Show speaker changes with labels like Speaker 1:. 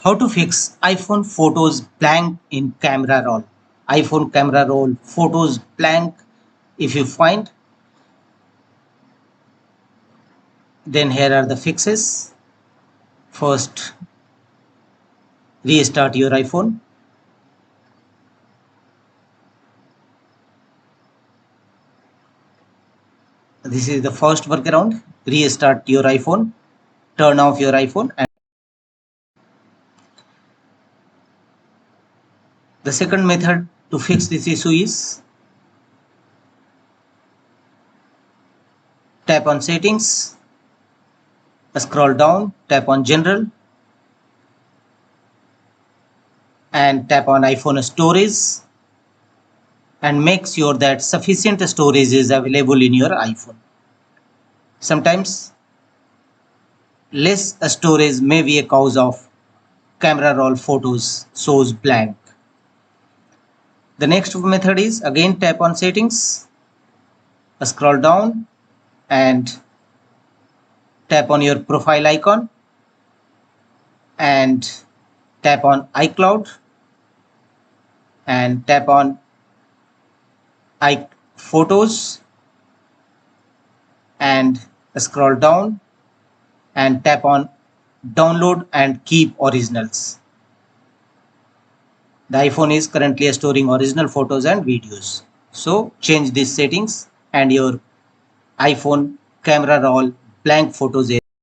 Speaker 1: How to fix iPhone photos blank in camera roll. iPhone camera roll photos blank. If you find, then here are the fixes. First, restart your iPhone. This is the first workaround. Restart your iPhone. Turn off your iPhone. And the second method to fix this issue is tap on settings, scroll down, tap on general, and tap on iPhone storage, and make sure that sufficient storage is available in your iPhone. Sometimes less storage may be a cause of camera roll photos shows blank. The next method is again tap on settings, scroll down and tap on your profile icon and tap on iCloud and tap on iPhotos and scroll down and tap on download and keep originals. The iPhone is currently storing original photos and videos. So change these settings and your iPhone camera roll blank photos